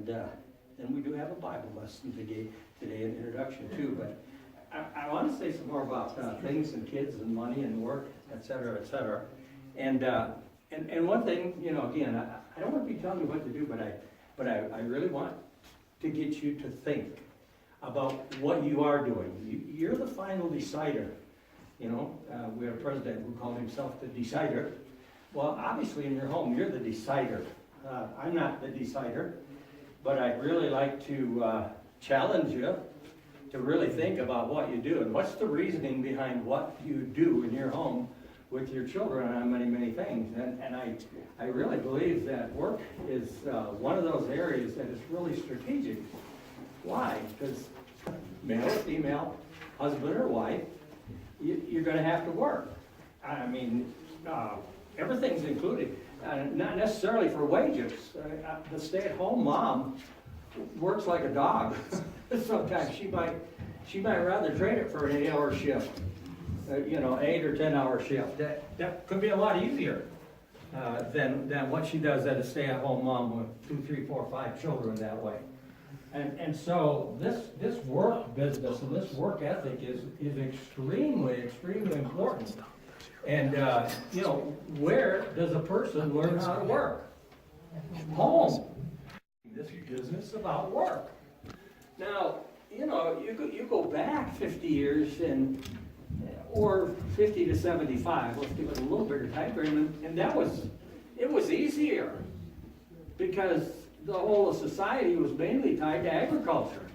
and we do have a Bible lesson today an introduction too. But I want to say some more about things and kids and money and work, et cetera, et cetera. And one thing, you know, again, I don't want to be telling you what to do, but I really want to get you to think about what you are doing. You're the final decider. You know, we had a president who called himself the decider. Well, obviously in your home, you're the decider. I'm not the decider, but I'd really like to challenge you to really think about what you do and what's the reasoning behind what you do in your home with your children on many, many things. And I really believe that work is one of those areas that is really strategic. Why? Because male or female, husband or wife, you're going to have to work. I mean, everything's included. Not necessarily for wages. The stay-at-home mom works like a dog. Sometimes she might rather trade it for an 8-hour shift, 8 or 10-hour shift. That could be a lot easier than what she does as a stay-at-home mom with 2, 3, 4, 5 children that way. And so this work business and this work ethic is extremely, extremely important. And, where does a person learn how to work? Home. This business about work. Now, you go back 50 years or 50 to 75, let's give it a little bigger time frame, and it was easier because the whole of society was mainly tied to agriculture.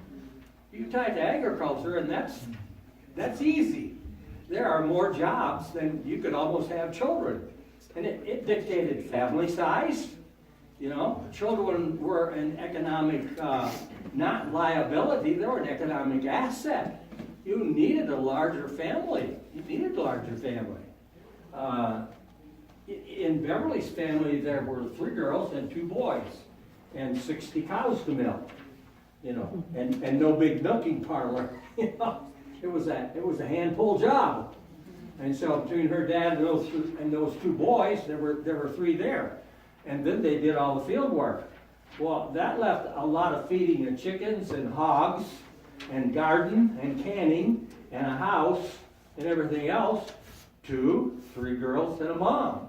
You tied to agriculture, and that's easy. There are more jobs than you could almost have children. And it dictated family size. Children were an economic, not liability, they were an economic asset. You needed a larger family. In Beverly's family, there were 3 girls and 2 boys, and 60 cows to milk, and no big milking parlor. It was a hand-pull job. And so between her dad and those 2 boys, there were 3 there. And then they did all the field work. Well, that left a lot of feeding of chickens and hogs and garden and canning and a house and everything else to 3 girls and a mom.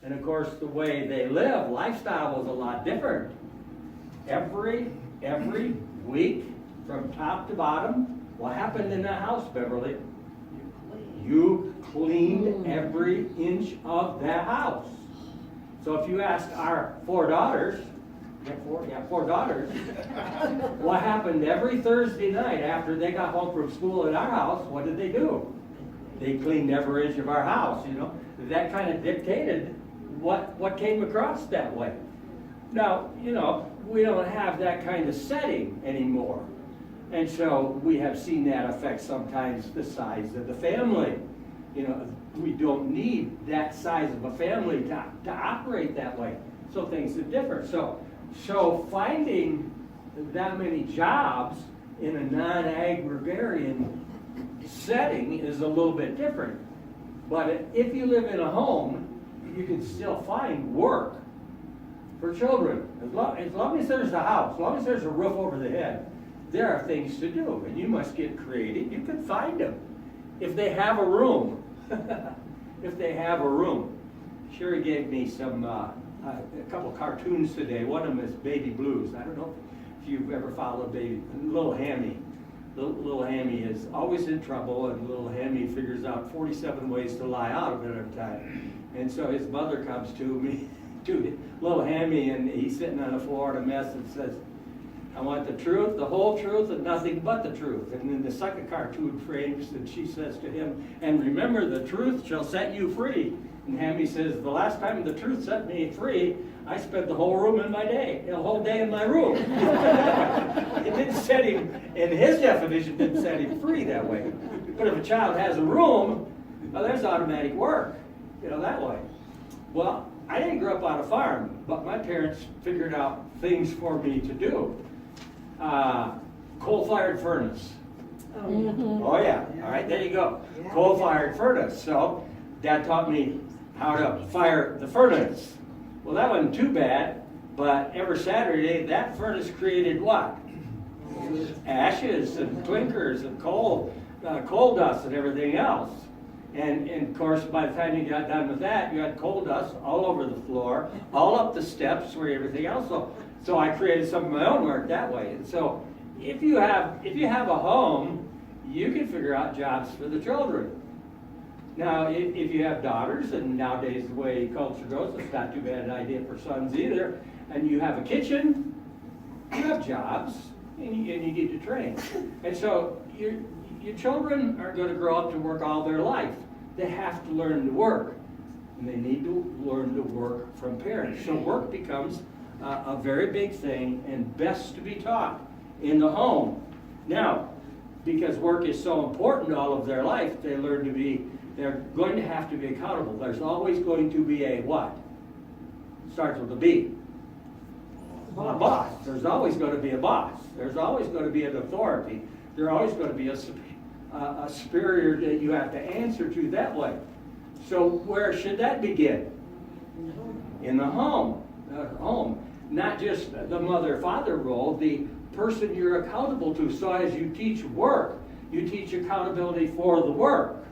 And of course, the way they lived, lifestyle was a lot different. Every week, from top to bottom, what happened in that house, Beverly? You cleaned every inch of that house. So if you ask our 4 daughters, 4 daughters, what happened every Thursday night after they got home from school at our house, what did they do? They cleaned every inch of our house, That kind of dictated what came across that way. Now, we don't have that kind of setting anymore. And so we have seen that affect sometimes the size of the family. We don't need that size of a family to operate that way. So things are different. So finding that many jobs in a non-agrarian setting is a little bit different. But if you live in a home, you can still find work for children. As long as there's a house, as long as there's a roof over the head, there are things to do, and you must get creative. You can find them. If they have a room, Sherry gave me a couple cartoons today. One of them is Baby Blues. I don't know if you've ever followed Little Hammy. Little Hammy is always in trouble, and Little Hammy figures out 47 ways to lie out of it at a time. And so his mother comes to Little Hammy, and he's sitting on the floor in a mess and says, "I want the truth, the whole truth, and nothing but the truth." And then the second cartoon frames, and she says to him, "And remember, the truth shall set you free." And Hammy says, "The last time the truth set me free, I spent the whole whole day in my room." It didn't set him, in his definition, didn't set him free that way. But if a child has a room, well, there's automatic work, that way. Well, I didn't grow up on a farm, but my parents figured out things for me to do. Coal-fired furnace. Oh yeah, all right, there you go. Coal-fired furnace. So Dad taught me how to fire the furnace. Well, that wasn't too bad But every Saturday, that furnace created what? Ashes and clinkers and coal dust and everything else. And of course, by the time you got done with that, you had coal dust all over the floor, all up the steps where everything else. So I created some of my own work that way. And so if you have a home, you can figure out jobs for the children. Now, if you have daughters, and nowadays the way culture goes, it's not too bad an idea for sons either, and you have a kitchen, you have jobs, and you need to train. And so your children are going to grow up to work all their life. They have to learn to work, and they need to learn to work from parents. So work becomes a very big thing and best to be taught in the home. Now, because work is so important to all of their life, they're going to have to be accountable. There's always going to be a what? Starts with a B. A boss. There's always going to be a boss. There's always going to be an authority. There's always going to be a superior that you have to answer to that way. So where should that begin? In the home. Home. Not just the mother-father role, the person you're accountable to. So as you teach work, you teach accountability for the work.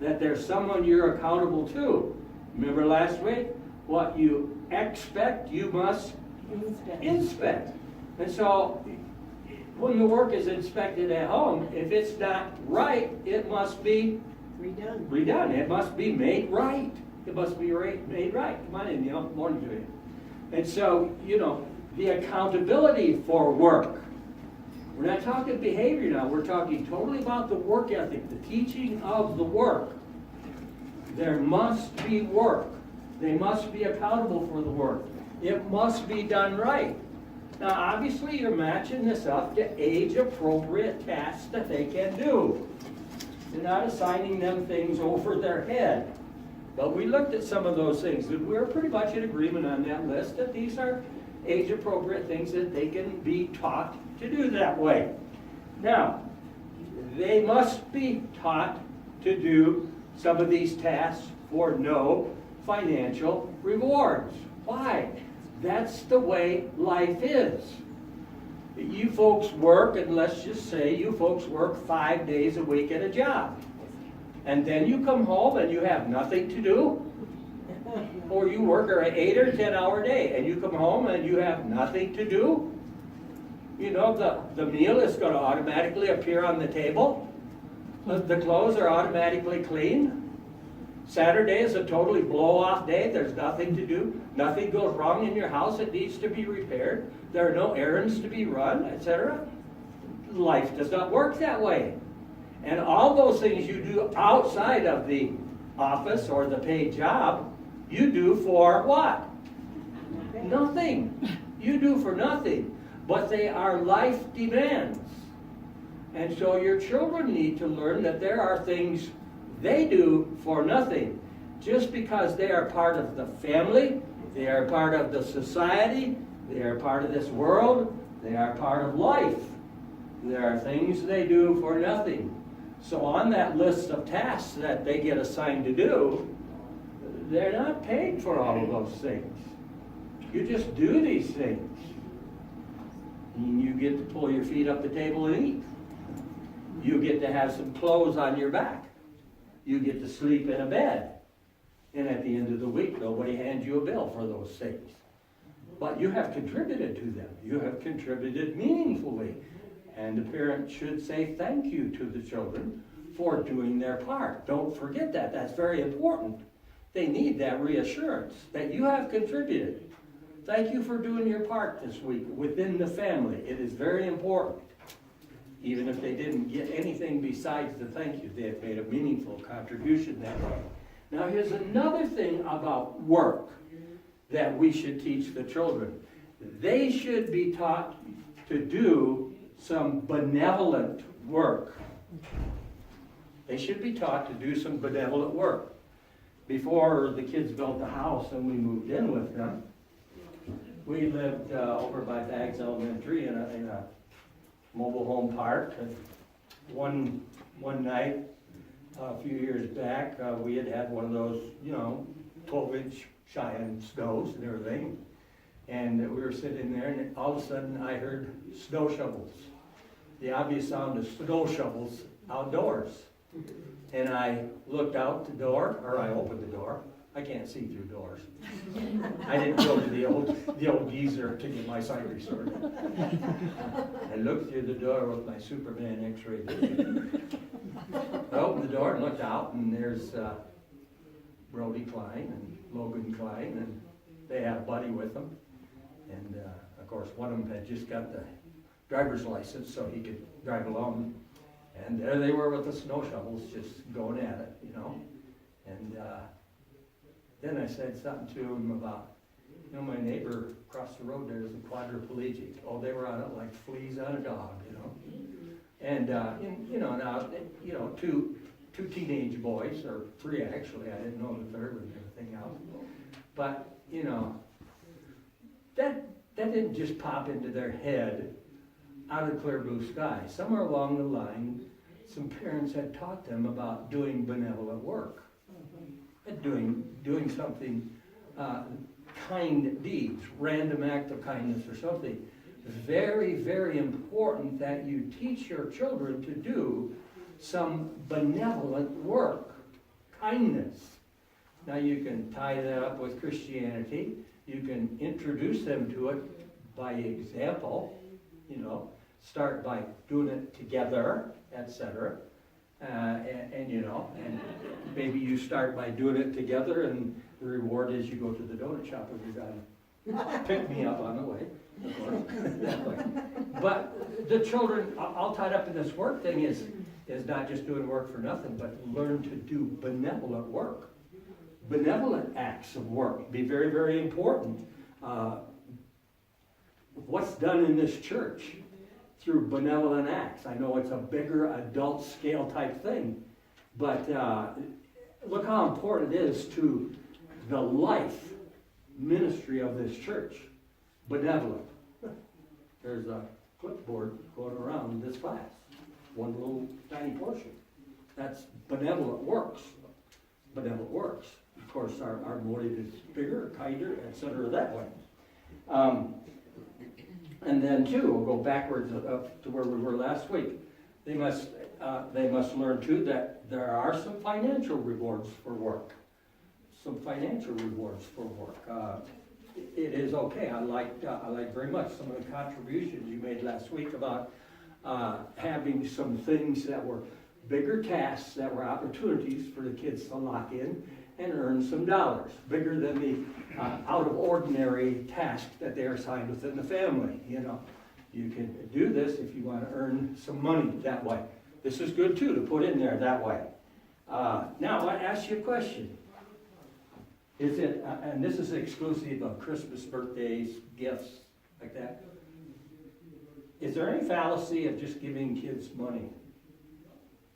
That there's someone you're accountable to. Remember last week? What you expect, you must inspect. And so when the work is inspected at home, if it's not right, it must be redone. It must be made right. It must be made right. Come on in, morning to you. And so, the accountability for work. We're not talking behavior now. We're talking totally about the work ethic, the teaching of the work. There must be work. They must be accountable for the work. It must be done right. Now, obviously, you're matching this up to age-appropriate tasks that they can do. You're not assigning them things over their head. But we looked at some of those things, and we're pretty much in agreement on that list that these are age-appropriate things that they can be taught to do that way. Now, they must be taught to do some of these tasks for no financial rewards. Why? That's the way life is. You folks work, and let's just say you folks work 5 days a week at a job. And then you come home and you have nothing to do. Or you work an 8 or 10 hour day and you come home and you have nothing to do. The meal is going to automatically appear on the table. The clothes are automatically clean. Saturday is a totally blow-off day. There's nothing to do. Nothing goes wrong in your house. It needs to be repaired. There are no errands to be run, etc. Life does not work that way. And all those things you do outside of the office or the paid job, you do for what? Nothing. You do for nothing. But they are life demands. And so your children need to learn that there are things they do for nothing. Just because they are part of the family, they are part of the society, they are part of this world, they are part of life. There are things they do for nothing. So on that list of tasks that they get assigned to do, they're not paid for all of those things. You just do these things. And you get to pull your feet up the table and eat. You get to have some clothes on your back. You get to sleep in a bed. And at the end of the week, nobody hands you a bill for those things. But you have contributed to them. You have contributed meaningfully. And the parent should say thank you to the children for doing their part. Don't forget that. That's very important. They need that reassurance that you have contributed. Thank you for doing your part this week within the family. It is very important. Even if they didn't get anything besides the thank you, they have made a meaningful contribution that way. Now here's another thing about work that we should teach the children. They should be taught to do some benevolent work. They should be taught to do some benevolent work. Before the kids built the house and we moved in with them, we lived over by Baggs Elementary in a mobile home park. And one night, a few years back, we had one of those, 12-inch Cheyenne snows and everything. And we were sitting there, and all of a sudden I heard snow shovels. The obvious sound of snow shovels outdoors. And I looked out the door, or I opened the door. I can't see through doors. I didn't go to the old geezer to get my sight restored. I looked through the door with my Superman X-ray vision. I opened the door and looked out, and there's Brody Klein and Logan Klein, and they had a buddy with them. And of course, one of them had just got the driver's license so he could drive along. And there they were with the snow shovels just going at it, you know. And then I said something to him about, you know, my neighbor across the road there is a quadriplegic. Oh, they were on it like fleas on a dog, you know. And, you know, now, you know, two teenage boys, or three actually, I didn't know the third and everything else. But, you know, that didn't just pop into their head out of the clear blue sky. Somewhere along the line, some parents had taught them about doing benevolent work, doing something, kind deeds, random act of kindness or something. It's very, very important that you teach your children to do some benevolent work, kindness. Now you can tie that up with Christianity. You can introduce them to it by example, you know, start by doing it together, etc. And you know, and maybe you start by doing it together, and the reward is you go to the donut shop and you're done. Pick me up on the way, of course, that way. But the children, all tied up in this work thing is not just doing work for nothing, but learn to do benevolent work. Benevolent acts of work be very, very important. What's done in this church through benevolent acts? I know it's a bigger adult scale type thing, but look how important it is to the life ministry of this church. Benevolent. There's a clipboard going around this class. One little tiny portion. That's benevolent works. Benevolent works. Of course, our motive is bigger, kinder, etc. that way. And then too, we'll go backwards up to where we were last week. They must learn too that there are some financial rewards for work. Some financial rewards for work. It is okay. I like very much some of the contributions you made last week about having some things that were bigger tasks, that were opportunities for the kids to lock in and earn some dollars, bigger than the out of ordinary task that they are assigned within the family. You know, you can do this if you want to earn some money that way. This is good too to put in there that way. Now I ask you a question. Is it, and this is exclusive of Christmas, birthdays, gifts, like that. Is there any fallacy of just giving kids money?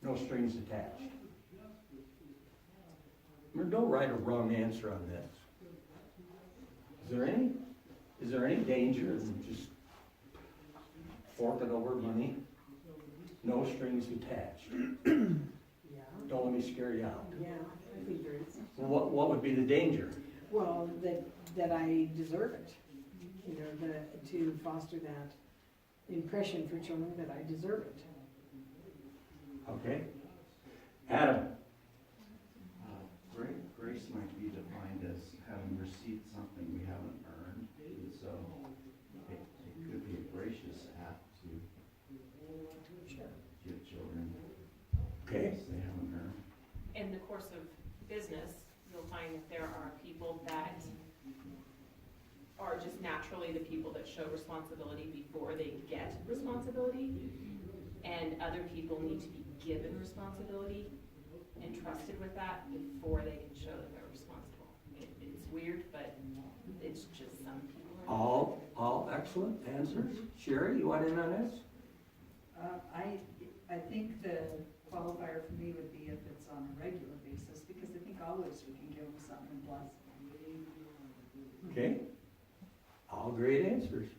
No strings attached. There's no right or wrong answer on this. Is there any danger in just forking over money? No strings attached. Yeah. Don't let me scare you out. Yeah, I think there is. What would be the danger? Well, that I deserve it. You know, to foster that impression for children that I deserve it. Okay. Adam. Grace might be defined as having received something we haven't earned, and so it could be a gracious act to give children Okay. things they haven't earned. In the course of business, you'll find that there are people that are just naturally the people that show responsibility before they get responsibility, and other people need to be given responsibility and trusted with that before they can show that they're responsible. It's weird, but it's just some people are. All excellent answers. Sherry, you want in on this? I think the qualifier for me would be if it's on a regular basis, because I think always we can give them something plus. Okay. All great answers.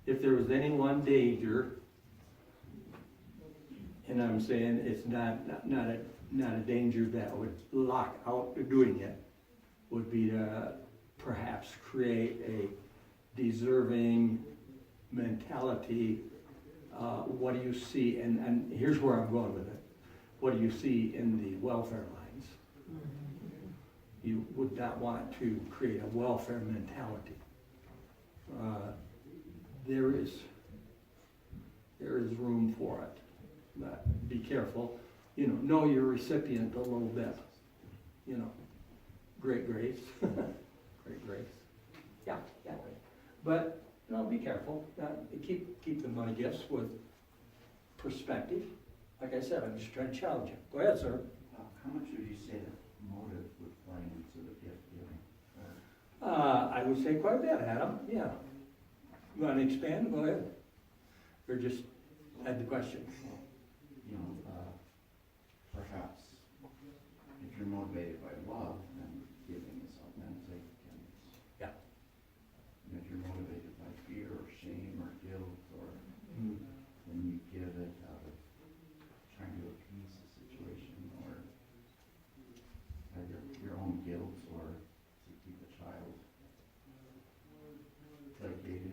If there was any one danger, and I'm saying it's not a danger that would lock out doing it, would be to perhaps create deserving mentality, what do you see, and here's where I'm going with it. What do you see in the welfare lines? You would not want to create a welfare mentality. There is room for it, but be careful. Know your recipient a little bit. Great grace, great grace. Yeah. But be careful. Keep the money gifts with perspective. Like I said, I'm just trying to challenge you. Go ahead, sir. How much would you say that motive would play into the gift giving? I would say quite a bit, Adam. Yeah. You want to expand? Go ahead. Or just add the question. Perhaps if you're motivated by love, then giving is authentic, and Yeah. if you're motivated by fear or shame or guilt, or then you give it out of trying to appease the situation, or either your own guilt, or to keep a child placated.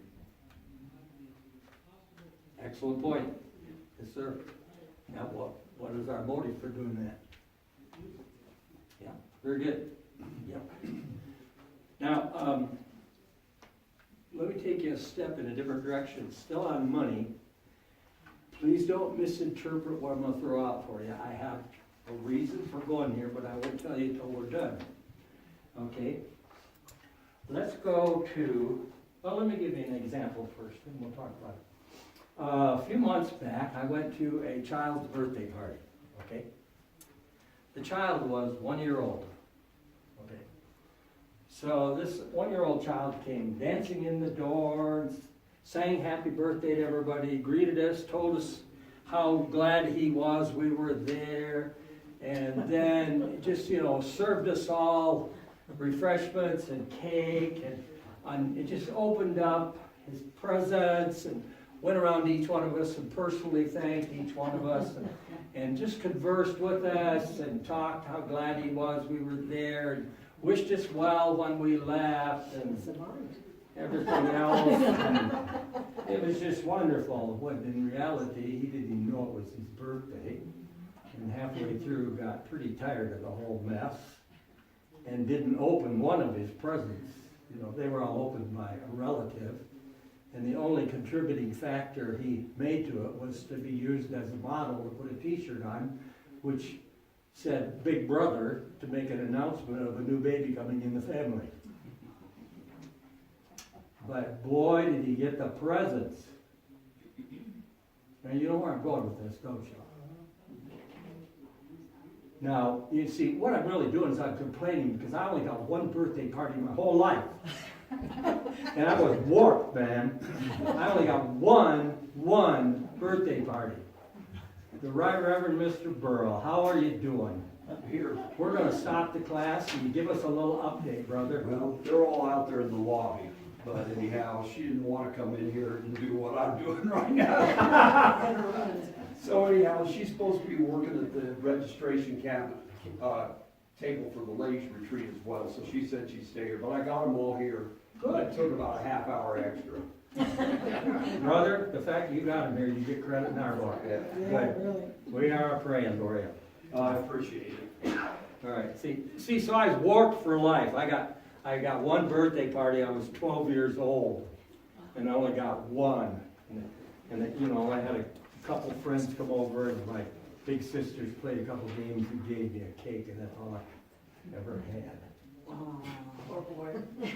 Excellent point. Yes, sir. Now, what is our motive for doing that? Yeah, very good. Yep. Now, let me take you a step in a different direction. Still on money. Please don't misinterpret what I'm going to throw out for you. I have a reason for going here, but I won't tell you until we're done. Okay? Let's go to, let me give you an example first, and we'll talk about it. A few months back, I went to a child's birthday party, okay? The child was 1 year old, okay? So this 1 year old child came dancing in the door, sang happy birthday to everybody, greeted us, told us how glad he was we were there, and then just, served us all refreshments and cake, and it just opened up his presents and went around to each one of us and personally thanked each one of us and just conversed with us and talked how glad he was we were there and wished us well when we left and everything else. And it was just wonderful when in reality he didn't even know it was his birthday, and halfway through got pretty tired of the whole mess and didn't open one of his presents. They were all opened by a relative. And the only contributing factor he made to it was to be used as a model to put a t-shirt on, which said Big Brother, to make an announcement of a new baby coming in the family. But boy, did he get the presents. Now you know where I'm going with this, don't you? Now, you see, what I'm really doing is I'm complaining because I only got one birthday party my whole life. And I was warped, man. I only got one birthday party. The Right Reverend Mr. Burrell, how are you doing? Here. We're going to stop the class and you give us a little update, brother. Well, they're all out there in the lobby, but anyhow, she didn't want to come in here and do what I'm doing right now. So anyhow, she's supposed to be working at the registration table for the ladies retreat as well, so she said she'd stay here, but I got them all here. But it took about a half hour extra. Brother, the fact that you got him here, you get credit in our book. Yeah. Good. Really. We are praying for you. I appreciate it. All right. See, so I was warped for life. I got one birthday party. I was 12 years old, and I only got one. And I had a couple friends come over, and my big sisters played a couple games and gave me a cake, and that's all I ever had. Poor boy.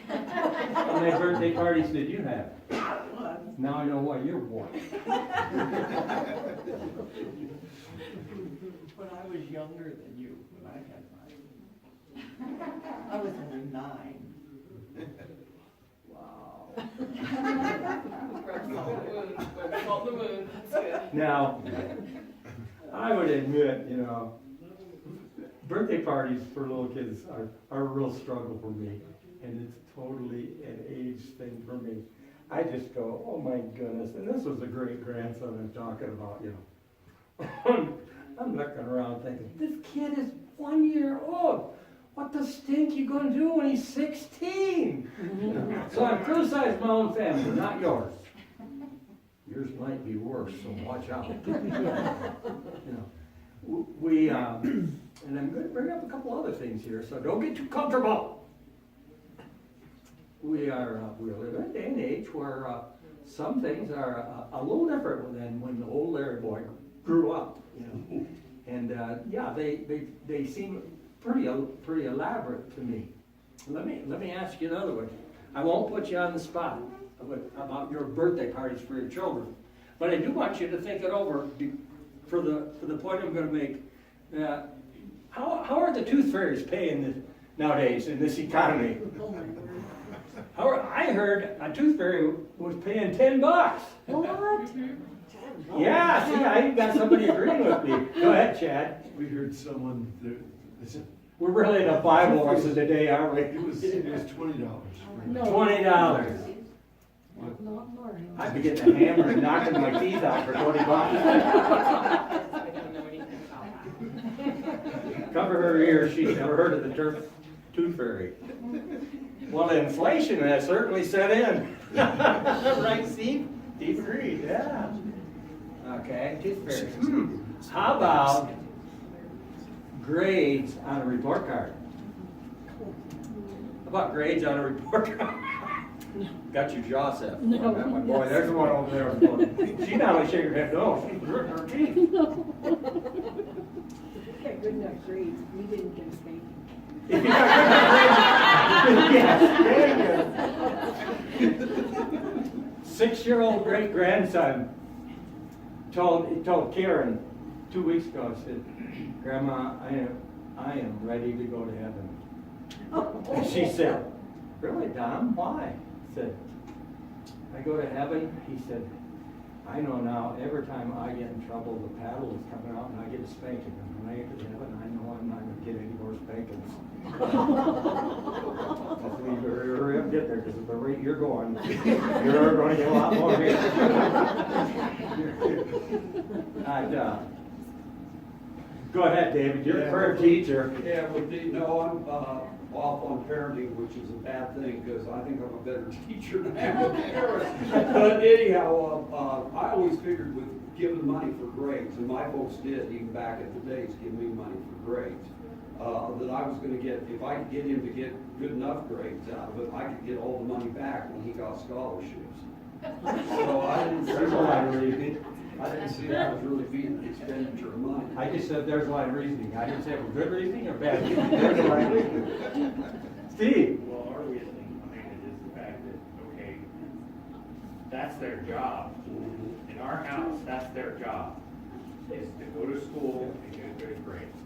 How many birthday parties did you have? Now I know why you're warped. When I was younger than you, when I had mine, I was only 9. Wow. Rub salt in the wound, that's good. Now, I would admit, birthday parties for little kids are a real struggle for me, and it's totally an age thing for me. I just go, oh my goodness, and this was a great grandson I'm talking about, I'm looking around thinking, this kid is 1 year old. what the stink you gonna do when he's 16? So I'm criticizing my own family, not yours. Yours might be worse, so watch out. We, and I'm gonna bring up a couple other things here, so don't get too comfortable. We live in a day and age where some things are a little different than when the old Larry boy grew up, And yeah, they seem pretty elaborate to me. Let me ask you another one. I won't put you on the spot about your birthday parties for your children, but I do want you to think it over for the point I'm going to make. How are the tooth fairies paying nowadays in this economy? I heard a tooth fairy was paying $10. What? Yeah, see, I even got somebody agreeing with me. Go ahead, Chad. We heard someone, they said, We're really in a Bible verse of the day, aren't we? it was $20. No. $20. Not Marty. I'd be getting a hammer and knocking my teeth out for $20. I don't know anything about that. Cover her ears, she's never heard of the term tooth fairy. Well, inflation has certainly set in. Right, Steve? Steve agreed, yeah. Okay, tooth fairies. How about grades on a report card? How about grades on a report card? Got your jaw set. No. Boy, there's one over there. She not only shaking her head, no, she's gritting her teeth. Okay, good enough grades. We didn't get a spanking. If you got good grades, yes, 6-year-old great grandson told Karen 2 weeks ago, said, Grandma, I am ready to go to heaven. And she said, really, Dom? Why? I said, I go to heaven. He said, I know now every time I get in trouble, the paddle is coming out and I get a spanking. And when I get to heaven, I know I'm not going to get any more spankings. Hopefully you hurry up and get there, because at the rate you're going, you're going to get a lot more here. Go ahead, David. You're a prayer teacher. Yeah, well, no, I'm off on parenting, which is a bad thing, because I think I'm a better teacher than I am a parent. But anyhow, I always figured with giving money for grades, and my folks did, even back in the days, give me money for grades, that I was going to get, if I could get him to get good enough grades out of it, I could get all the money back when he got scholarships. So I didn't see There's a lot of reasoning. that was really being an expenditure of money. I just said there's a lot of reasoning. I didn't say it was good reasoning or bad reasoning. There's a lot of reasoning. Steve? Well, our reasoning behind it is the fact that, okay, that's their job. In our house, that's their job, is to go to school and get good grades.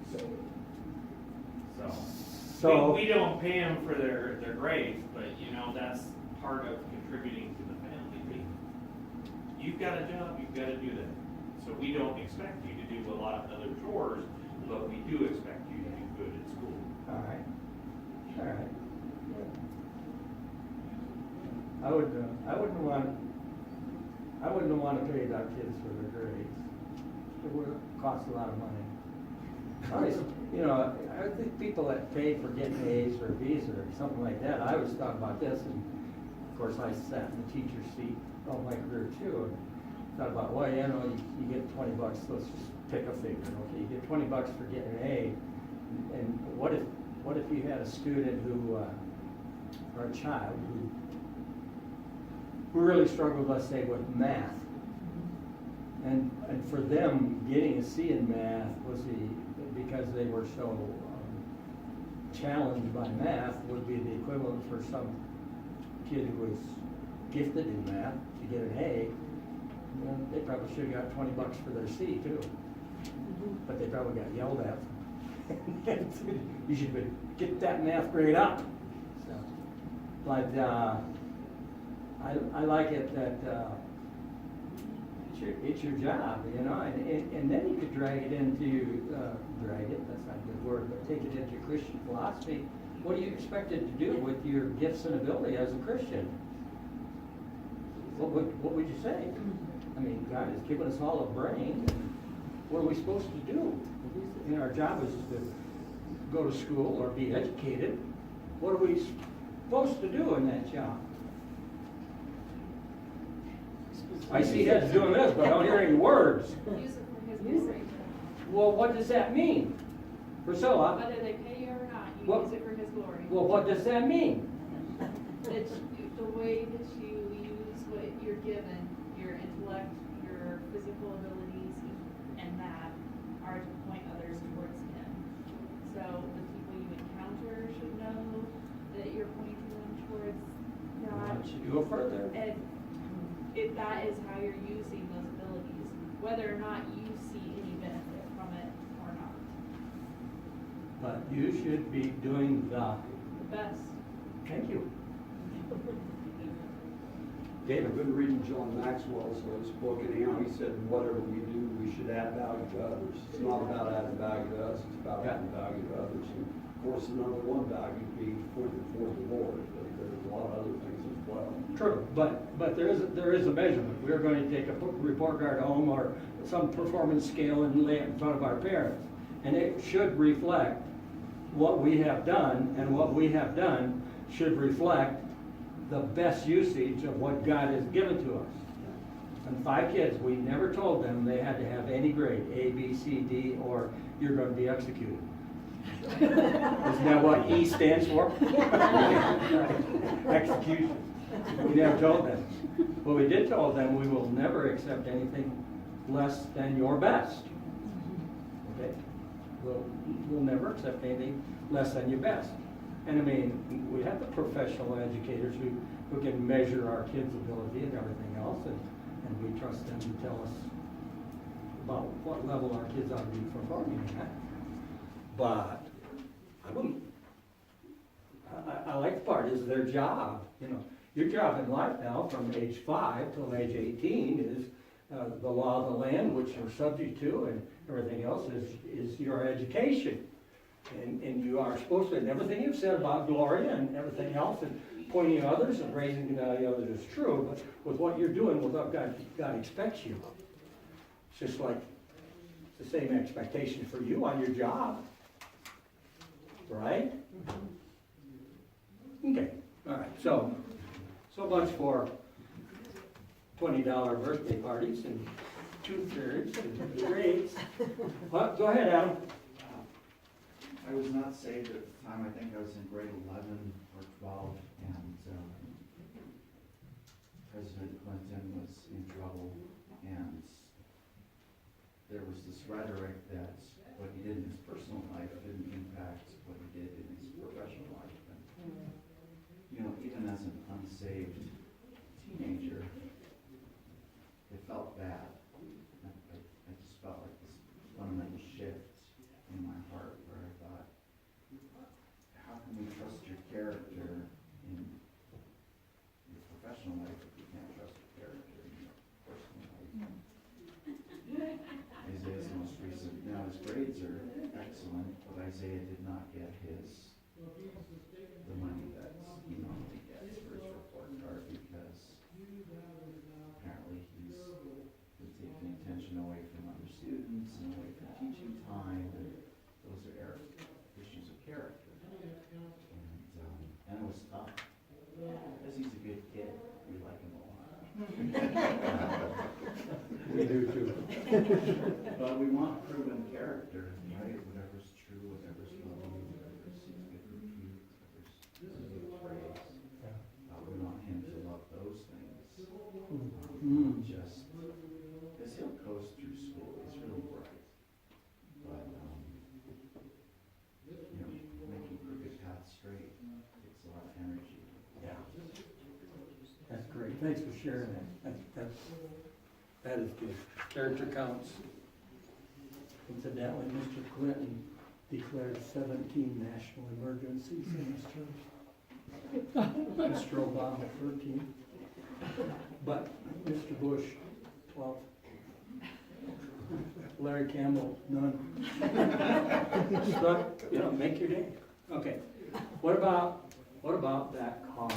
So we don't pay them for their grades, but that's part of contributing to the family. You've got a job, you've got to do that. So we don't expect you to do a lot of other chores, but we do expect you to do good at school. All right. I wouldn't want to pay our kids for their grades. It would cost a lot of money. I think people that pay for getting A's or B's or something like that, I always thought about this, and of course I sat in the teacher's seat all my career too, and thought about, well, you get $20, let's just pick a figure, okay, you get $20 for getting an A, and what if you had a student who, or a child who really struggled, let's say, with math, and for them, getting a C in math was because they were so challenged by math, would be the equivalent for some kid who was gifted in math to get an A. They probably should have got $20 for their C too, but they probably got yelled at. You should get that math grade up. So, but I like it that it's your job, and then you could drag it into that's not a good word, but take it into Christian philosophy. What do you expect it to do with your gifts and ability as a Christian? What would you say? I mean, God has given us all a brain. What are we supposed to do? Our job is to go to school or be educated, what are we supposed to do in that job? I see heads doing this, but I don't hear any words. Use it for his Use it. glory. Well, what does that mean? Priscilla, Whether they pay you or not, you Well- use it for his glory. well, what does that mean? It's the way that you use what you're given, your intellect, your physical abilities, and that are to point others towards Him. So the people you encounter should know that you're pointing them towards Why God. don't you go further? And if that is how you're using those abilities, whether or not you see any benefit from it or not. But you should be doing the, The best. thank you. I've David, been reading John Maxwell's book, and he said, whatever we do, we should add value to others. It's not about adding value to us, it's about adding value to others. And of course, the number one value being pointing toward the Lord, but there's a lot of other things as well. true, but there is a measurement. We're going to take a report card home or some performance scale and lay it in front of our parents. And it should reflect what we have done, and what we have done should reflect the best usage of what God has given to us. And 5 kids, we never told them they had to have any grade, A, B, C, D, or you're going to be executed. Isn't that what E stands for? Execution. We never told them. But we did tell them we will never accept anything less than your best. Okay? We'll never accept anything less than your best. And I mean, we have the professional educators who can measure our kids' ability and everything else, and we trust them to tell us about what level our kids ought to be performing at. But I wouldn't, I like the part, is their job, you know. Your job in life now, from age 5 till age 18, is the law of the land, which you're subject to, and everything else is your education. And you are supposed to, and everything you've said about Gloria and everything else, and pointing others and raising the others is true, but with what you're doing, with what God expects you, it's just like the same expectation for you on your job. Right? Okay, all right, so much for $20 birthday parties and tooth fairies and grades. Well, go ahead, Adam. I was not saved at the time. I think I was in grade 11 or 12, and President Clinton was in trouble, and there was this rhetoric that what he did in his personal life didn't impact what he did in his professional life. And, you know, even as an unsaved teenager, it felt bad. I just felt like this fundamental shift in my heart where I thought, how can we trust your character in your professional life if we can't trust your character in your personal life? Isaiah's the most recent. Now his grades are excellent, but Isaiah did not get the money that he normally gets for his report card because apparently he's been taking attention away from other students and away from teaching time, and those are issues of character. And it was tough because he's a good kid. We like him a lot. We do too. But we want proven character, right? Whatever's true, whatever's lovely, whatever's good repute, whatever's good praise. We want him to love those things. Just because he'll coast through school. He's really bright. But, you know, making crooked paths straight takes a lot of energy. Yeah. That's great. Thanks for sharing that. That is good. Character counts. Incidentally, Mr. Clinton declared 17 national emergencies in his term. Mr. Obama, 13. But Mr. Bush, 12. Larry Campbell, none. So, you know, make your day. Okay. What about that car?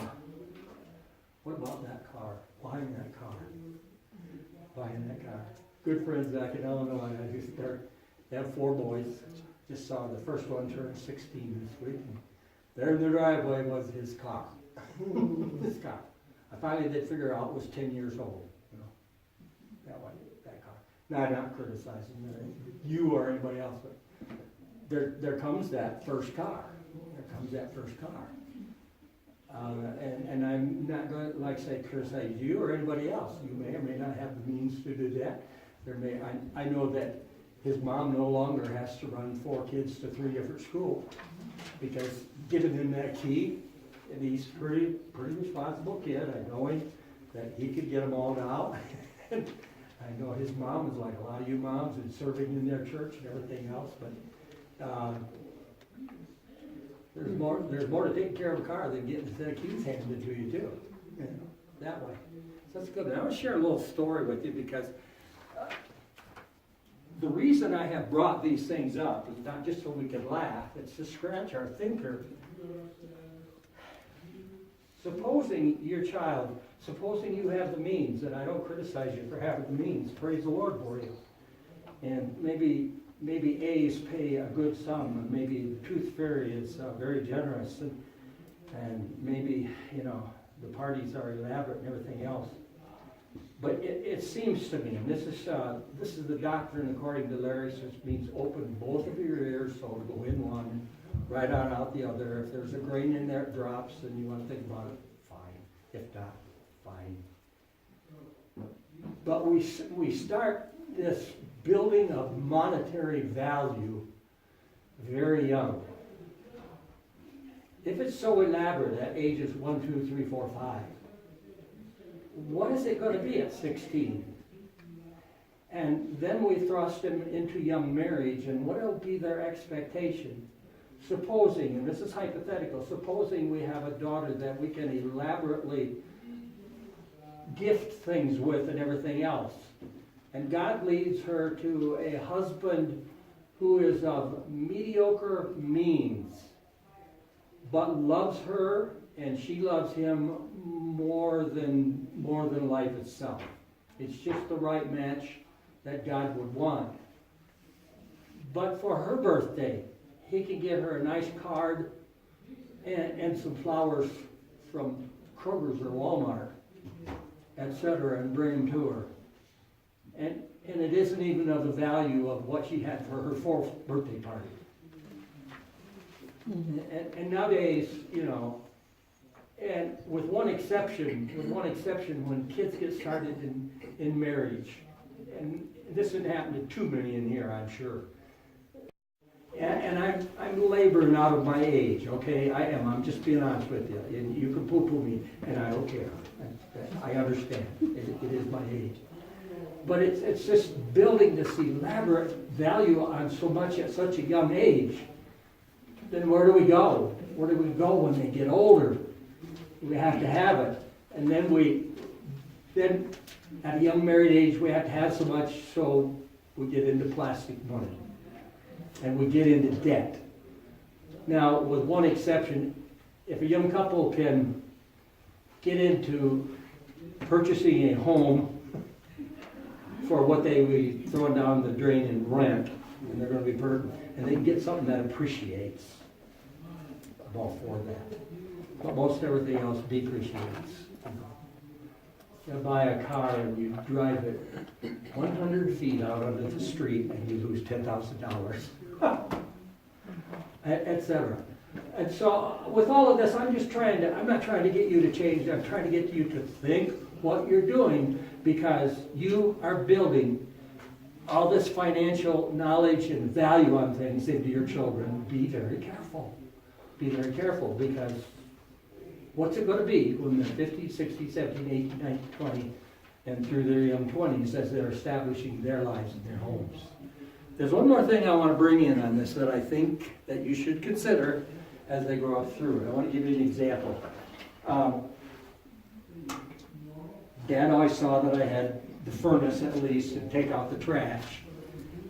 What about that car? Buying that car. Buying that car. Good friends back in Illinois, they have 4 boys. just saw the first one turn 16 this week. And there in the driveway was his car. His car. I finally did figure out it was 10 years old, you know, that one, that car. Now, I'm not criticizing you or anybody else, but there comes that first car. There comes that first car. And I'm not going to, like I say, criticize you or anybody else. You may or may not have the means to do that. I know that his mom no longer has to run 4 kids to 3 different schools, because giving him that key, and he's pretty responsible kid. I know him, that he could get them all now. And I know his mom is like a lot of you moms and serving in their church and everything else, but there's more to taking care of a car than getting the keys handed to you too, you know, that way. So that's good. And I want to share a little story with you, because the reason I have brought these things up is not just so we can laugh, it's to scratch our thinker. Supposing your child, supposing you have the means, and I don't criticize you for having the means, praise the Lord for you. And maybe A's pay a good sum, and maybe the Tooth Fairy is very generous, and maybe, you know, the parties are elaborate and everything else. But it seems to me, and this is the doctrine according to Larry, so it means open both of your ears, so to go in one, right on out the other. If there's a grain in there, it drops, and you want to think about it, fine. If not, fine. But we start this building of monetary value very young. If it's so elaborate at ages 1, 2, 3, 4, 5, what is it going to be at 16? And then we thrust them into young marriage, and what will be their expectation? Supposing, and this is hypothetical, supposing we have a daughter that we can elaborately gift things with and everything else, and God leads her to a husband who is of mediocre means, but loves her and she loves him more than life itself. It's just the right match that God would want. But for her birthday, he can get her a nice card and some flowers from Kroger's or Walmart, etc., and bring them to her. And it isn't even of the value of what she had for her 4th birthday party. And nowadays, you know, and with one exception, when kids get started in marriage, and this didn't happen to too many in here, I'm sure. And I'm laboring out of my age, okay? I am. I'm just being honest with you. And you can poo-poo me, and I don't care. I understand. It is my age. But it's just building this elaborate value on so much at such a young age. Then where do we go? Where do we go when they get older? We have to have it. And then at a young married age, we have to have so much, so we get into plastic money. And we get into debt. Now, with one exception, if a young couple can get into purchasing a home for what they will be throwing down the drain in rent, and they're going to be and they can get something that appreciates, I'm all for that. But most everything else depreciates. You buy a car and you drive it 100 feet out onto the street and you lose $10,000, etc. And so with all of this, I'm not trying to get you to change, I'm trying to get you to think what you're doing, because you are building all this financial knowledge and value on things into your children. Be very careful. Be very careful, because what's it going to be when they're 50, 60, 17, 18, 19, 20, and through their young 20s as they're establishing their lives and their homes? There's one more thing I want to bring in on this that I think that you should consider as they grow up through it. I want to give you an example. Dad always saw that I had the furnace at least and take out the trash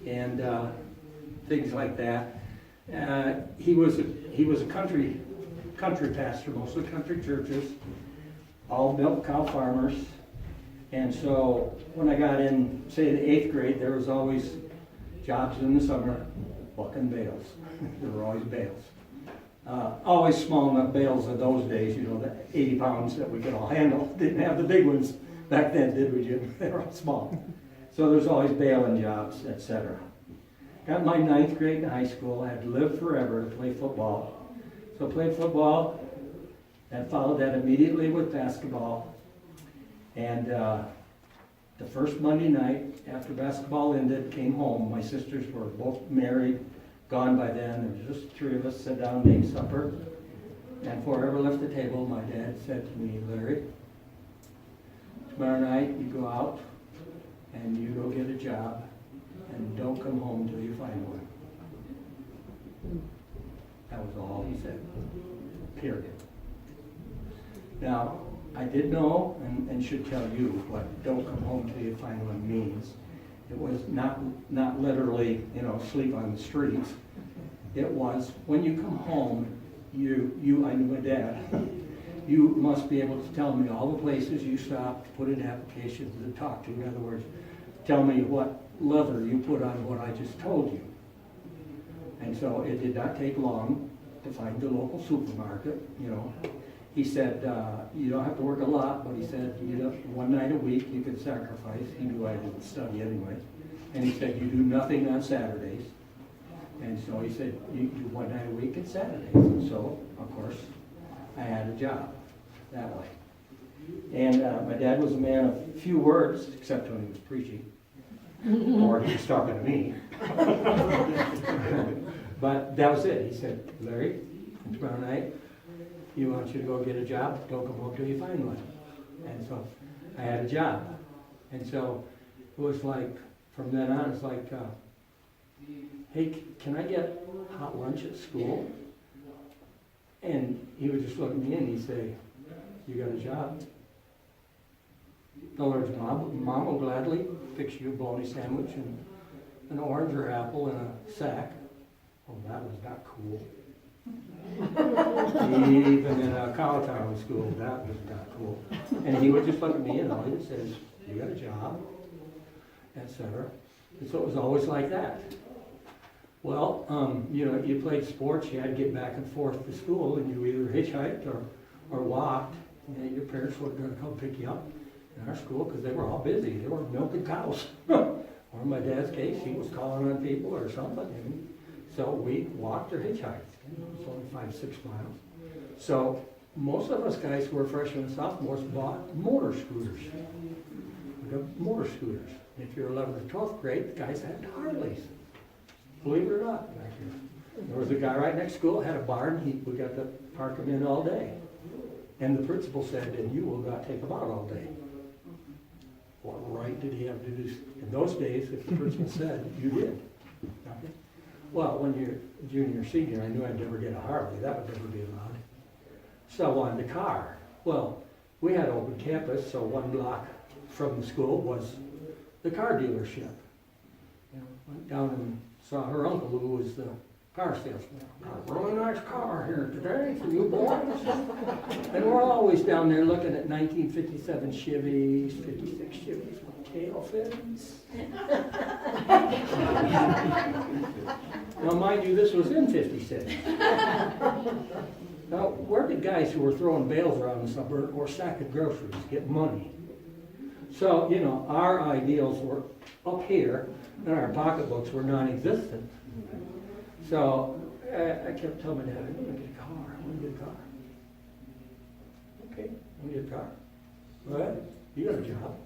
and things like that. He was a country pastor, mostly country churches, all milk cow farmers. And so when I got in, say, the 8th grade, there was always jobs in the summer, bucking bales. There were always bales. Always small enough bales in those days, you know, the 80 pounds that we could all handle. Didn't have the big ones back then, did we, Jim? They were all small. So there's always baling jobs, etc. Got my 9th grade in high school. I had to live forever to play football. So I played football and followed that immediately with basketball. And the first Monday night after basketball ended, came home. My sisters were both married, gone by then. There was just 3 of us sit down and ate supper. And before I ever left the table, my dad said to me, Larry, tomorrow night you go out and you go get a job and don't come home until you find one. That was all he said, period. Now, I did know and should tell you what don't come home till you find one means. It was not literally, you know, sleep on the streets. It was when you come home, I knew my dad, you must be able to tell me all the places you stopped, put in applications, and talk to. In other words, tell me what leather you put on what I just told you. And so it did not take long to find the local supermarket, you know. He said, you don't have to work a lot, but he said, you know, one night a week you could sacrifice. He knew I didn't study anyway. And he said, you do nothing on Saturdays. And so he said, you do one night a week and Saturdays. And so, of course, I had a job that way. And my dad was a man of few words, except when he was preaching, or he was talking to me. But that was it. He said, Larry, tomorrow night, you want you to go get a job, don't come home till you find one. And so I had a job. And so it was like, from then on, it's like, hey, can I get hot lunch at school? And he would just look at me and he'd say, you got a job? In other words, Mom will gladly fix you a bologna sandwich and an orange or apple in a sack. Oh, that was not cool. Even in a Cowtown school, that was not cool. And he would just look at me and all he would say is, you got a job, etc. And so it was always like that. Well, you know, you played sports, you had to get back and forth to school, and you either hitchhiked or walked. And your parents were going to come pick you up in our school because they were all busy. They were milking cows. Or in my dad's case, he was calling on people or something. And so we walked or hitchhiked. It's only 5-6 miles. So most of us guys who were freshmen and sophomores bought motor scooters. We got motor scooters. If you're 11th or 12th grade, the guys had Harleys. Believe it or not, back here. There was a guy right next to school, had a barn. We got to park him in all day. And the principal said, and you will not take him out all day. What right did he have to do? In those days, if the principal said, you did. Okay. Well, when you're junior or senior, I knew I'd never get a Harley. That would never be allowed. So I wanted a car. Well, we had open campus, so 1 block from the school was the car dealership. You know, went down and saw her uncle, who was the car salesman. Got a really nice car here today for you boys. And we're always down there looking at 1957 Chevys, 56 Chevys with tail fins. Now, mind you, this was in 56. Now, where did guys who were throwing bales around the suburb or sacking groceries get money? So, you know, our ideals were up here, and our pocketbooks were non-existent. So, I kept telling my dad, I want to get a car, I want to get a car. Okay, I want to get a car. Well, you got a job.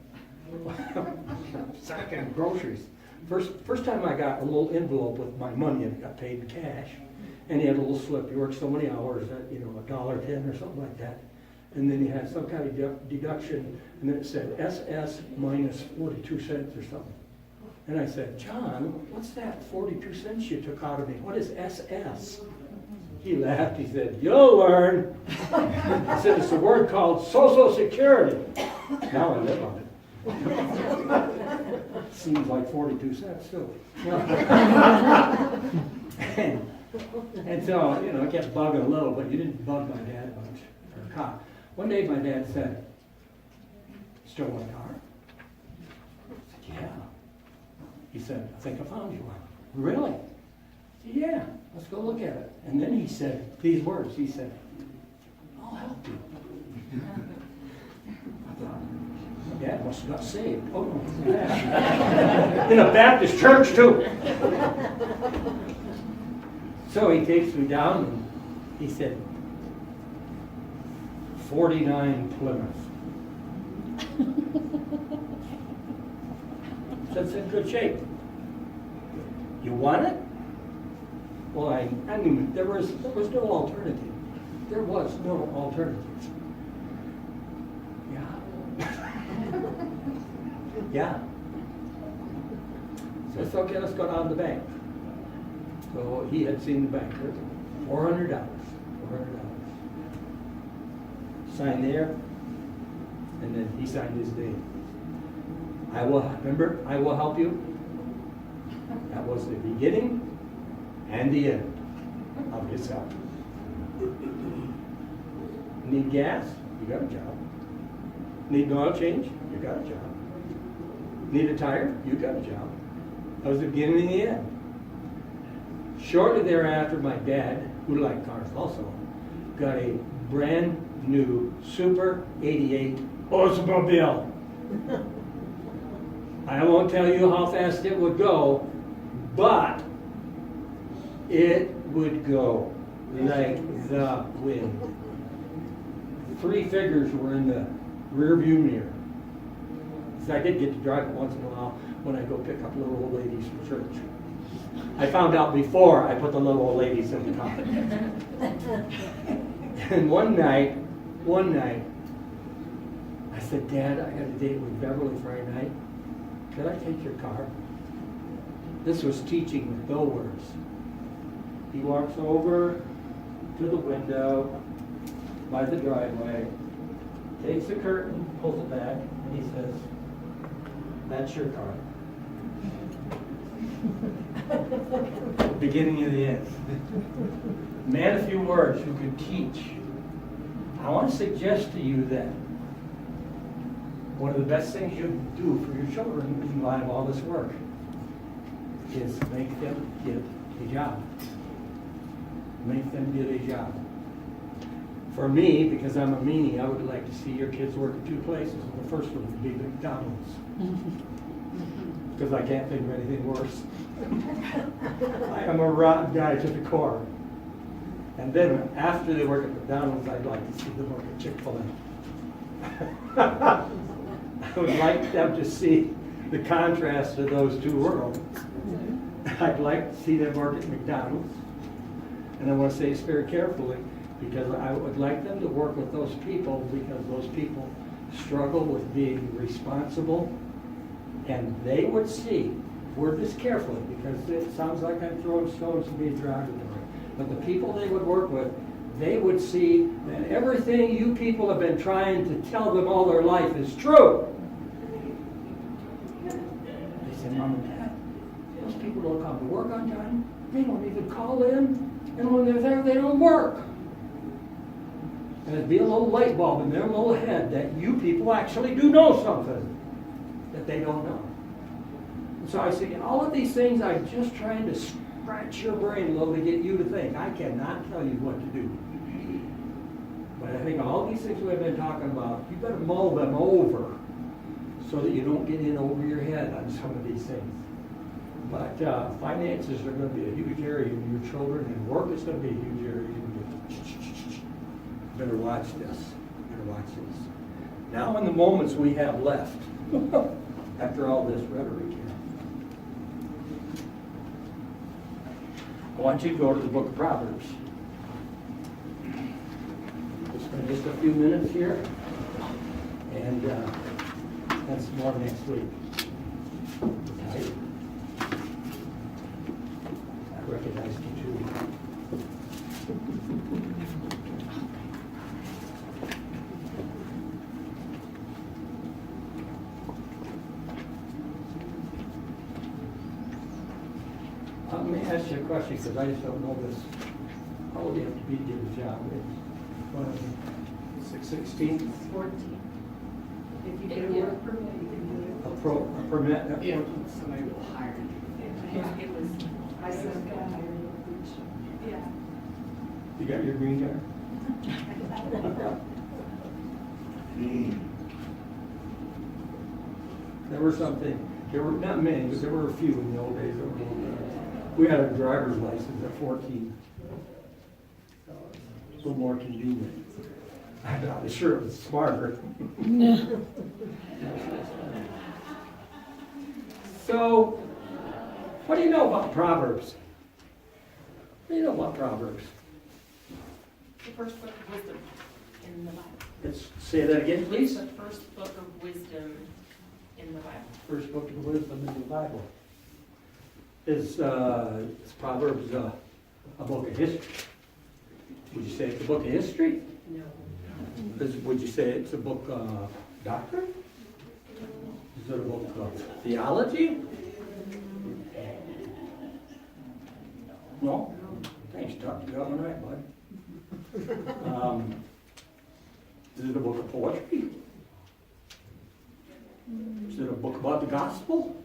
Sacking groceries. First time I got a little envelope with my money and got paid in cash. And he had a little slip. You worked so many hours at, you know, $1.10 or something like that. And then you had some kind of deduction, and then it said SS minus 42 cents or something. And I said, John, what's that 42 cents you took out of me? What is SS? He laughed. He said, you'll learn. I said, it's a word called Social Security. Now I live on it. Seems like 42 cents too. And so, you know, it kept bugging a little, but you didn't bug my dad much for a car. One day my dad said, still want a car? I said, yeah. He said, I think I found you one. Really? Yeah, let's go look at it. And then he said these words, he said, I'll help you. I thought, my dad must have got saved. Oh, no. In a Baptist church, too. So he takes me down and he said, 49 Plymouth. So it's in good shape. You want it? Well, I mean, there was no alternative. There was no alternative. Yeah. Yeah. So it's okay, let's go down to the bank. So he had seen the bank, $400. Sign there, and then he signed his name. I will help you. That was the beginning and the end of his help. Need gas? You got a job. Need an oil change? You got a job. Need a tire? You got a job. That was the beginning and the end. Shortly thereafter, my dad, who liked cars also, got a brand new Super 88 Oldsmobile. I won't tell you how fast it would go, but it would go like the wind. 3 figures were in the rear view mirror. So I did get to drive it once in a while when I go pick up little old ladies from church. I found out before I put the little old ladies in the car. And one night, I said, Dad, I got a date with Beverly Friday night. Could I take your car? This was teaching with no words. He walks over to the window by the driveway, takes the curtain, pulls it back, and he says, that's your car. Beginning of the end. Man of few words who could teach. I want to suggest to you that one of the best things you can do for your children in light of all this work is make them get a job. Make them get a job. For me, because I'm a meanie, I would like to see your kids work at 2 places. The first one would be McDonald's. Because I can't think of anything worse. I am a rotten guy to the core. And then after they work at McDonald's, I'd like to see them work at Chick-fil-A. I would like them to see the contrast of those 2 worlds. I'd like to see them work at McDonald's. And I want to say this very carefully, because I would like them to work with those people, because those people struggle with being responsible, and they would see, word this carefully, because it sounds like I'm throwing stones and being derogatory, but the people they would work with, they would see that everything you people have been trying to tell them all their life is true. They said, Mom and Dad, those people don't come to work on time, they don't even call in, and when they're there, they don't work. And it'd be a little light bulb in their little head that you people actually do know something that they don't know. And so I say, all of these things, I'm just trying to scratch your brain a little to get you to think. I cannot tell you what to do. But I think all these things we've been talking about, you better mull them over so that you don't get in over your head on some of these things. But finances are going to be a huge area in your children, and work is going to be a huge area in your Better watch this. Better watch this. Now in the moments we have left, after all this rhetoric here, I want you to go to the book of Proverbs. We'll spend just a few minutes here, and that's more next week. Okay? I recognize you too. Let me ask you a question, because I just don't know this. How old do you have to be to get a job? 16? 14. If you get a work permit, you can do it. A permit? Yeah, somebody will hire you. It was, I said, got hired. Yeah. You got your green card? There were not many, but there were a few in the old days. We had a driver's license at 14. So it was a little more convenient. I'm not sure it was smarter. So, what do you know about Proverbs? What do you know about Proverbs? The first book of wisdom in the Bible. Let's say that again, It's please. the first book of wisdom in the Bible. First book of wisdom in the Bible. Is Proverbs a book of history? Would you say it's a book of history? No. Would you say it's a book of doctrine? Is it a book of theology? No? Thanks, Chuck. You got one right, bud. Is it a book of poetry? Is it a book about the gospel?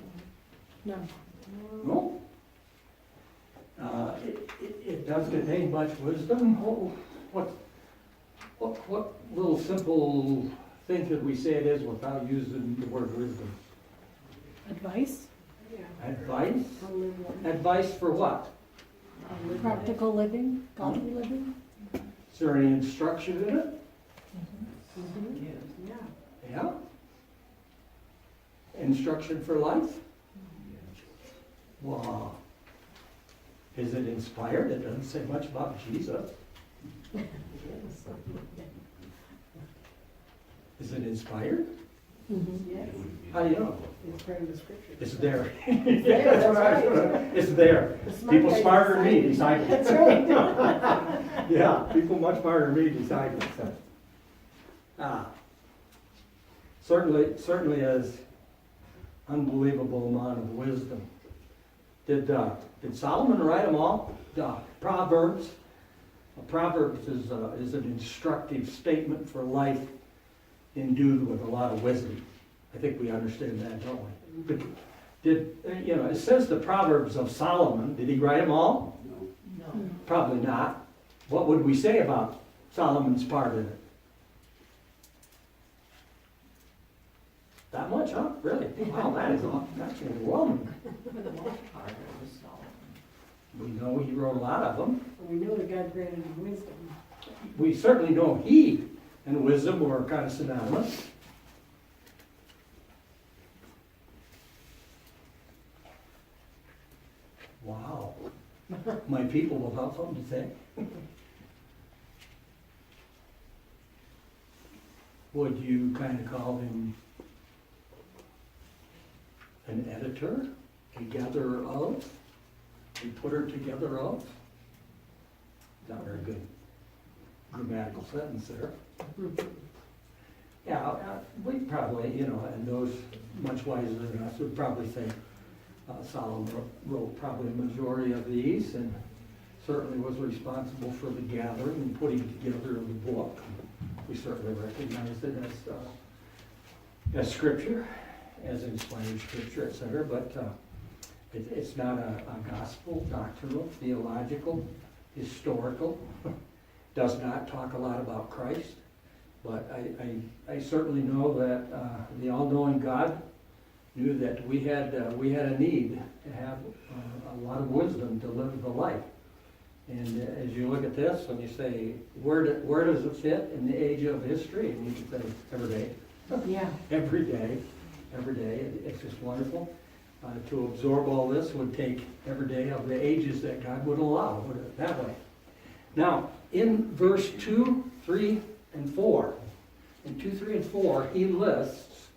No. No? It does contain much wisdom. What little simple thing could we say it is without using the word wisdom? Advice, Advice? I'll live one. Advice for what? I'll live practical living, godly living. Is there any instruction in it? Mhm. Yeah. Yeah? Instruction for life? Wow. Is it inspired? It doesn't say much about Jesus. Is it inspired? Yes, How do you know? it's part of the scripture. It's there. there, that's right. It's there. The smart People guys smarter than me decided. decided. That's right. Yeah, people much smarter than me decided. So. Certainly has unbelievable amount of wisdom. Did Solomon write them all? Proverbs. Proverbs is an instructive statement for life endued with a lot of wisdom. I think we understand that, don't we? But it says the Proverbs of Solomon. Did he write them all? No. Probably not. What would we say about Solomon's part in it? That much, huh? Really? Wow, that's overwhelming. For the most part, it was Solomon. We know he wrote a lot of them. We know that God granted him wisdom. We certainly know he and wisdom were kind of synonymous. Wow. My people will have something to say. Would you kind of call him an editor, a gatherer of, a putter together of? Not a very good grammatical sentence there. Yeah, we probably, and those much wiser than us would probably say Solomon wrote probably a majority of these and certainly was responsible for the gathering and putting together of the book. We certainly recognize it as scripture, as inspired scripture, etc. But it's not a gospel, doctrinal, theological, historical. Does not talk a lot about Christ. But I certainly know that the all-knowing God knew that we had a need to have a lot of wisdom to live the life. And as you look at this, and you say, where does it fit in the age of history? And you can say, every day. Yeah. Every day. It's just wonderful. To absorb all this would take every day of the ages that God would allow, put it that way. Now, in verse 2, 3, and 4, in 2, 3, and 4, he lists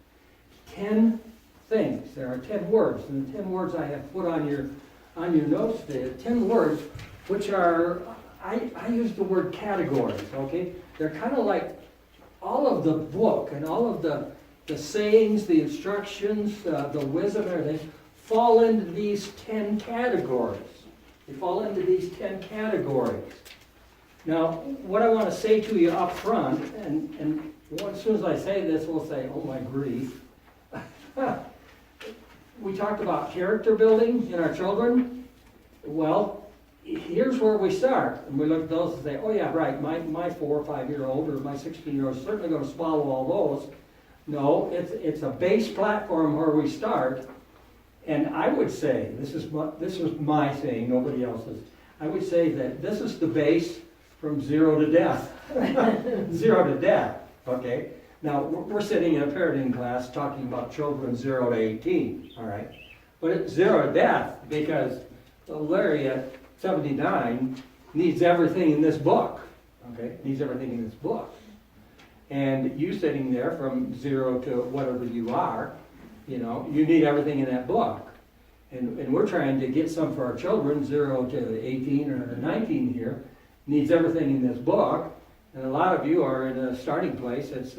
10 things. There are 10 words, and the 10 words I have put on your notes there, 10 words which are, I use the word categories, okay? They're kind of like all of the book and all of the sayings, the instructions, the wisdom, and everything fall into these 10 categories. They fall into these 10 categories. Now, what I want to say to you up front, and as soon as I say this, we'll say, oh my grief. We talked about character building in our children. Well, here's where we start. And we look at those and say, oh yeah, right, my 4 or 5-year-old or my 16-year-old is certainly going to swallow all those. No, it's a base platform where we start. And I would say, this is my saying, nobody else's. I would say that this is the base from 0 to death. 0 to death, okay? Now, we're sitting in a parenting class talking about children 0 to 18, all right? But it's 0 to death because Larry at 79 needs everything in this book, okay? Needs everything in this book. And you sitting there from 0 to whatever you are, you know, you need everything in that book. And we're trying to get some for our children, 0 to 18 or 19 here, needs everything in this book. And a lot of you are in a starting place that's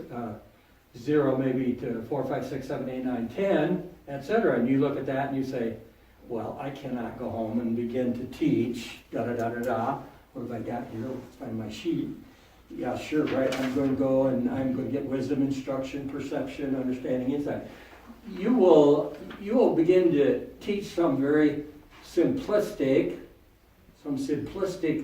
0 maybe to 4, 5, 6, 7, 8, 9, 10, etc. And you look at that and you say, well, I cannot go home and begin to teach, da-da-da-da-da. What have I got here? Let's find my sheet. Yeah, sure, right. I'm going to go and I'm going to get wisdom, instruction, perception, understanding, insight. You will begin to teach some very simplistic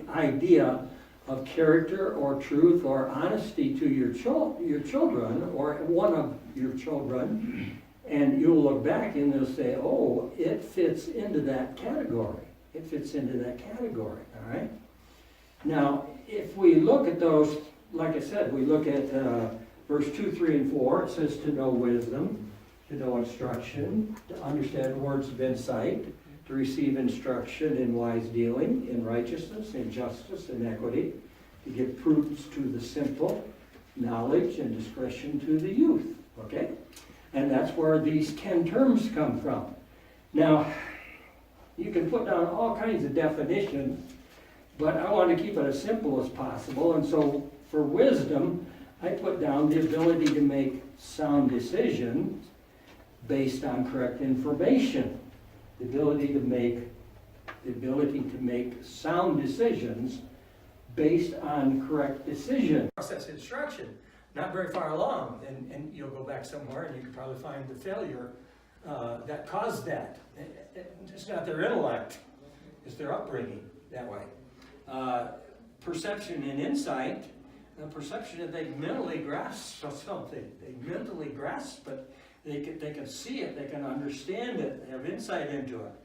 idea of character or truth or honesty to your children or one of your children, and you'll look back and they'll say, oh, it fits into that category. It fits into that category, all right? Now, if we look at those, like I said, we look at verse 2, 3, and 4, it says to know wisdom, to know instruction, to understand words of insight, to receive instruction in wise dealing, in righteousness, in justice, in equity, to give prudence to the simple, knowledge and discretion to the youth, okay? And that's where these 10 terms come from. Now, you can put down all kinds of definitions, but I want to keep it as simple as possible, and so for wisdom, I put down the ability to make sound decisions based on correct information. The ability to make sound decisions based on correct decision. Process instruction, not very far along, and you'll go back somewhere and you can probably find the failure that caused that. It's not their intellect, it's their upbringing that way. Perception and insight, perception that they mentally grasp something. They mentally grasp it. They can see it, they can understand it, they have insight into it.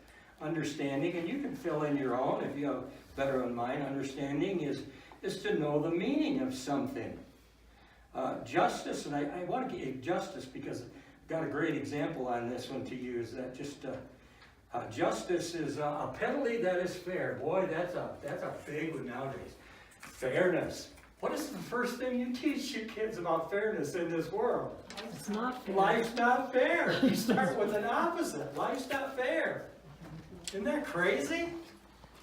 Understanding, and you can fill in your own if you have better in mind, understanding is to know the meaning of something. Justice, and I want to give justice because I've got a great example on this one to use. That just justice is a penalty that is fair. Boy, that's a big one nowadays. Fairness. What is the first thing you teach your kids about fairness in this world? It's not fair. Life's not fair. You start with an opposite. Life's not fair. Isn't that crazy?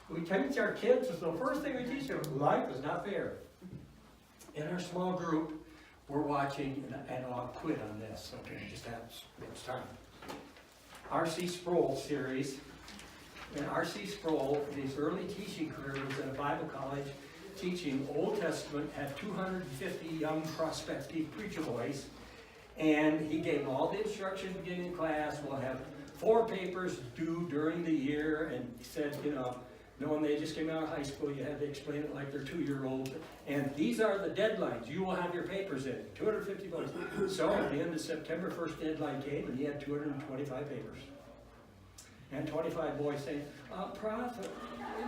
We teach our kids, the first thing we teach them, life is not fair. In our small group, we're watching, and I'll quit on this, okay, just have next time. R.C. Sproul series. And R.C. Sproul, in his early teaching career, was at a Bible college teaching Old Testament, had 250 young prospective preacher boys, and he gave all the instruction beginning of class. We'll have 4 papers due during the year, and he said, you know, knowing they just came out of high school, you had to explain it like they're 2-year-olds. And these are the deadlines. You will have your papers in. 250 books. So at the end of September, first deadline came, and he had 225 papers. And 25 boys saying, Prof,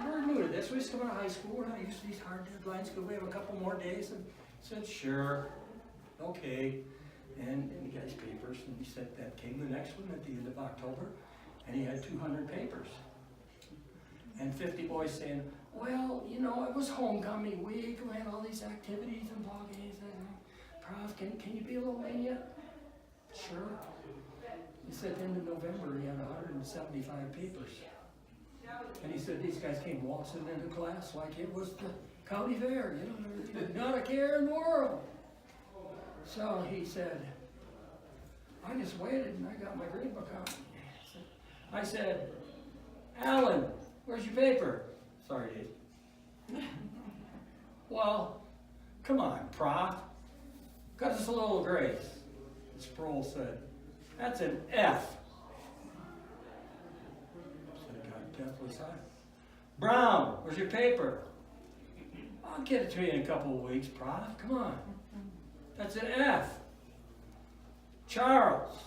we're new to this. We just come out of high school. We're not used to these hard deadlines. Could we have a couple more days? And he said, sure. Okay. And he got his papers, and he said that came the next one at the end of October, and he had 200 papers. And 50 boys saying, well, you know, it was homecoming week, we had all these activities and ball games, and Prof, can you be a little lenient? Sure. He said at the end of November he had 175 papers. And he said these guys came waltzing into class like it was the county fair, you know, not a care in the world. So he said, I just waited and I got my green book out. I said, Alan, where's your paper? Sorry, Dave. Well, come on, Prof. Cut us a little grace. Sproul said, that's an F. So he got deathly silent. Brown, where's your paper? I'll get it to you in a couple of weeks, Prof. Come on. That's an F. Charles.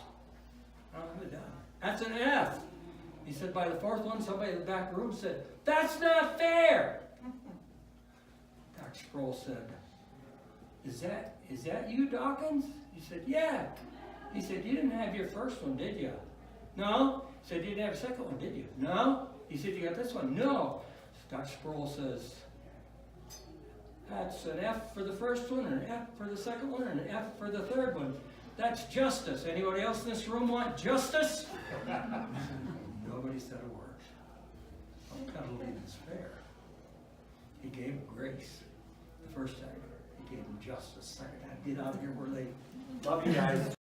Oh, I'm done. That's an F. He said by the fourth one, somebody in the back room said, that's not fair. Dr. Sproul said, is that you, Dawkins? He said, yeah. He said, you didn't have your first one, did you? No. He said, you didn't have a second one, did you? No. He said, you got this one? No. Dr. Sproul says, that's an F for the first one, and an F for the second one, and an F for the third one. That's justice. Anybody else in this room want justice? Nobody said a word. I don't believe it's fair. He gave him grace the first time. He gave him justice. Second time, get out of here, we're late. Love you guys.